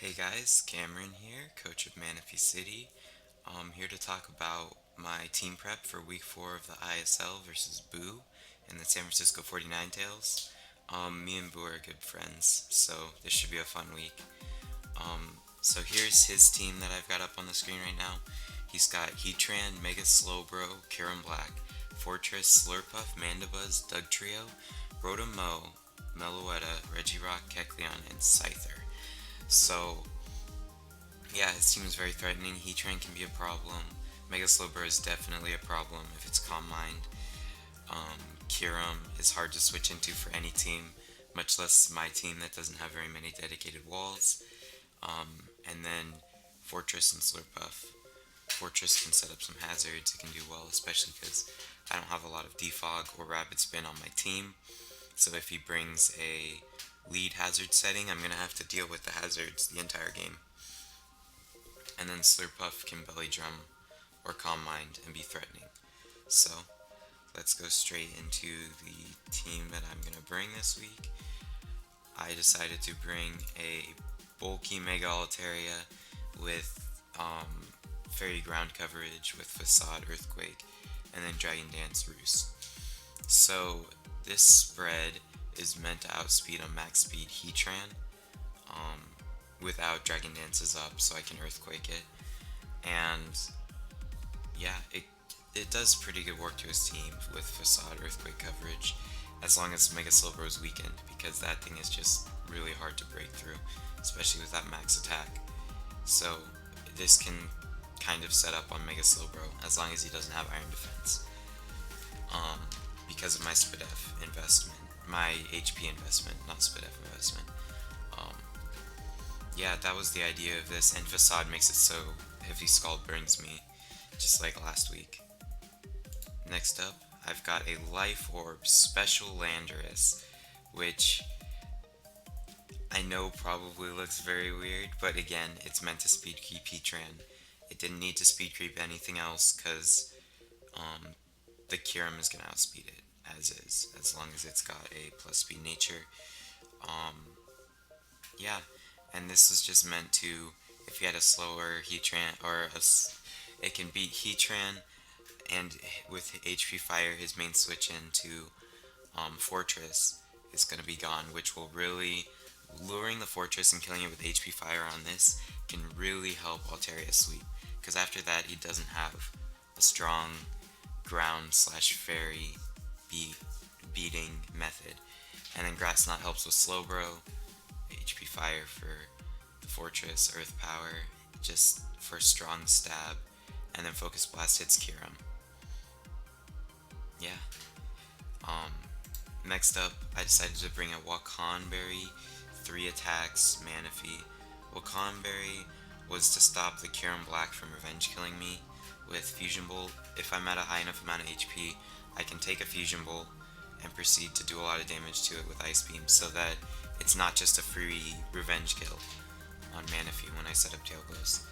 Hey guys, Cameron here, coach of Manaphy City. I'm here to talk about my team prep for week 4 of the ISL versus Boo and the San Francisco 49Tails. Me and Boo are good friends, so this should be a fun week. So here's his team that I've got up on the screen right now. He's got Heatran, Mega Slowbro, Kieran Black, Fortress, Slurpuff, Mandibuzz, Doug Trio, Rotom Mo, Meloetta, Regirock, Kecleon, and Scyther. So yeah, his team is very threatening. Heatran can be a problem. Mega Slowbro is definitely a problem if it's Calm Mind. Kyurem is hard to switch into for any team, much less my team that doesn't have very many dedicated walls. And then Fortress and Slurpuff. Fortress can set up some hazards, it can do well, especially because I don't have a lot of Defog or Rapid Spin on my team. So if he brings a lead hazard setting, I'm going to have to deal with the hazards the entire game. And then Slurpuff can Belly Drum or Calm Mind and be threatening. So let's go straight into the team that I'm going to bring this week. I decided to bring a bulky Mega Altaria with Fairy Ground coverage with Facade Earthquake and then Dragon Dance Roost. So this spread is meant to outspeed on max speed Heatran without Dragon Dances up so I can Earthquake it. And yeah, it does pretty good work to his team with Facade Earthquake coverage as long as Mega Slowbro is weakened because that thing is just really hard to break through, especially with that max attack. So this can kind of set up on Mega Slowbro as long as he doesn't have Iron Defense. Because of my SPDF investment, my HP investment, not SPDF investment. Um, yeah, that was the idea of this, and Facade makes it so Heavy Scald burns me, just like last week. Next up, I've got a Life Orb Special Landorus, which I know probably looks very weird, but again, it's meant to speed creep Heatran. It didn't need to speed creep anything else, because the Kyurem is going to outspeed it, as long as it's got a plus speed nature. Yeah, and this is just meant to, if you had a slower Heatran, it can beat Heatran, and with HP Fire, his main switch into Fortress is going to be gone, which will really, luring the Fortress and killing it with HP Fire on this can really help Altaria sweep, because after that he doesn't have a strong ground slash fairy beating method. And then Grass Knot helps with Slowbro, HP Fire for the Fortress, Earth Power, just for strong stab, and then Focus Blast hits Kyurem. Yeah. Um, Next up, I decided to bring a Wakanberry, 3 attacks, Manaphy. Wakanberry was to stop the Kyurem Black from revenge killing me with Fusion Bolt. If I'm at a high enough amount of HP, I can take a Fusion Bolt and proceed to do a lot of damage to it with Ice Beam so that it's not just a free revenge kill on Manaphy when I set up Tail Glows.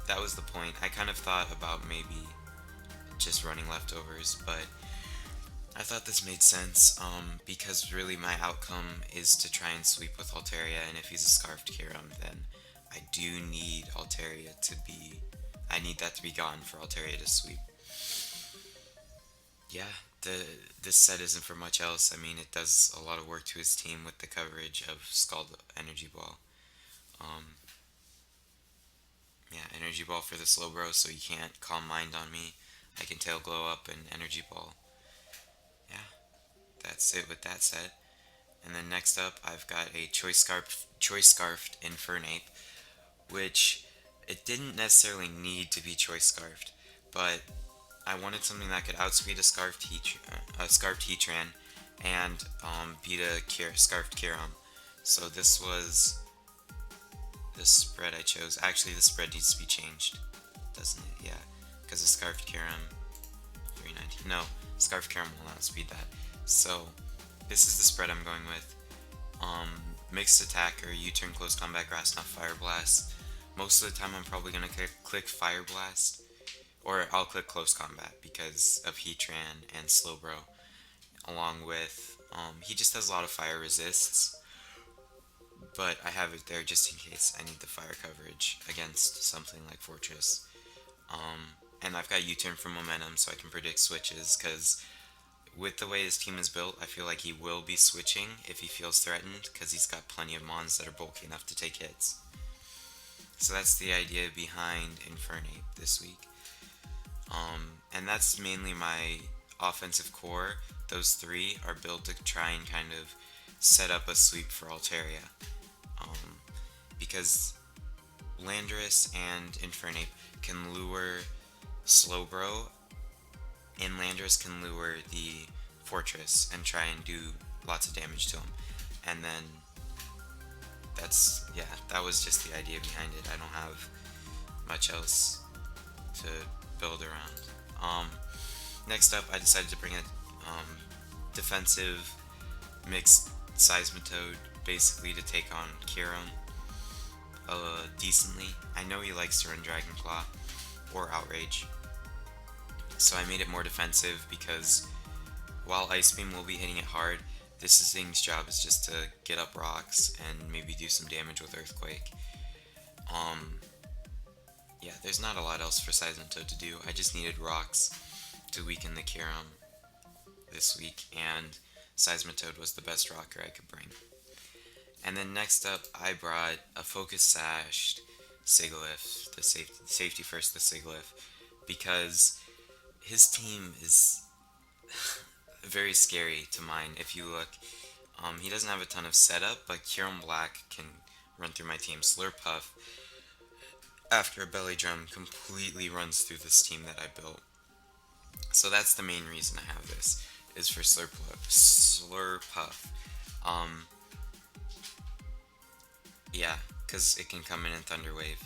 That was the point. I kind of thought about maybe just running leftovers, but I thought this made sense because really my outcome is to try and sweep with Altaria, and if he's a Scarfed Kyurem, then I do need Altaria to be. I need that to be gone for Altaria to sweep. Yeah, this set isn't for much else. I mean, it does a lot of work to his team with the coverage of Scald Energy Ball. Um, yeah, Energy Ball for the Slowbro, so he can't Calm Mind on me. I can Tail Glow up and Energy Ball. Yeah, that's it with that set. And then next up, I've got a Choice Scarfed Infernape, which it didn't necessarily need to be Choice Scarfed, but I wanted something that could outspeed a Scarfed Heatran and beat a Scarfed Kyurem. So this was the spread I chose. Actually, the spread needs to be changed, doesn't it? Yeah, because the Scarfed Kyurem 319. No, Scarf Kyurem will not speed that. So this is the spread I'm going with. Mixed attacker, U-turn, close combat, grass knot, fire blast. Most of the time I'm probably gonna click fire blast, or I'll click close combat because of Heatran and Slowbro. Along with he just has a lot of fire resists. but I have it there just in case I need the fire coverage against something like Fortress. And I've got U-turn for momentum, so I can predict switches. Because with the way his team is built, I feel like he will be switching if he feels threatened, because he's got plenty of mons that are bulky enough to take hits. So that's the idea behind Infernape this week. And that's mainly my offensive core. Those three are built to try and kind of set up a sweep for Altaria. Um, because Landorus and Infernape can lure Slowbro, and Landorus can lure the Fortress and try and do lots of damage to him. And then that was just the idea behind it. I don't have much else to build around. Next up, I decided to bring a defensive mixed Seismitoad, basically to take on Kieran decently. I know he likes to run Dragon Claw or Outrage, so I made it more defensive because while Ice Beam will be hitting it hard, this thing's job is just to get up rocks and maybe do some damage with Earthquake. Yeah, there's not a lot else for Seismitoad to do. I just needed rocks to weaken the Kyurem this week, and Seismitoad was the best rocker I could bring. And then next up, I brought a Focus Sashed Sigilyph, the safety first, the Sigilyph, because his team is very scary to mine. If you look, he doesn't have a ton of setup, but Kyurem Black can run through my team. Slurpuff, after a belly drum, completely runs through this team that I built. So that's the main reason I have this, is for Slurpuff. Yeah, because it can come in Thunder Wave,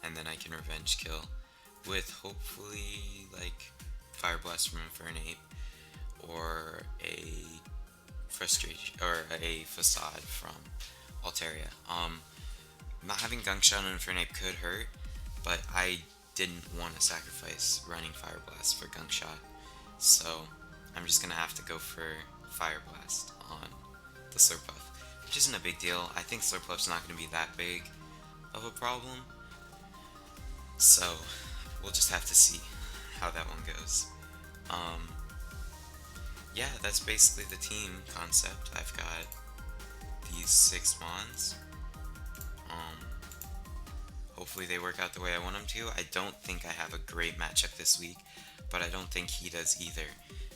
and then I can revenge kill with hopefully like Fire Blast from Infernape or a frustration or a facade from Altaria. Not having Gunk Shot on Infernape could hurt, but I didn't want to sacrifice running Fire Blast for Gunk Shot, so I'm just gonna have to go for Fire Blast on the Slurpuff, which isn't a big deal. I think Slurpuff's not gonna be that big of a problem, so we'll just have to see how that one goes. Yeah, that's basically the team concept. I've got these 6 mons. Hopefully they work out the way I want them to. I don't think I have a great matchup this week, but I don't think he does either,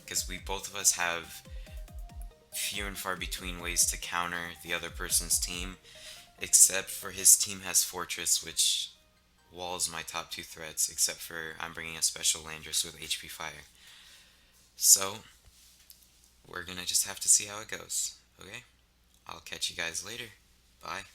because both of us have few and far between ways to counter the other person's team, except for his team has Fortress, which walls my top 2 threats, except for I'm bringing a special Landorus with HP Fire. So, we're gonna just have to see how it goes, okay? I'll catch you guys later. Bye.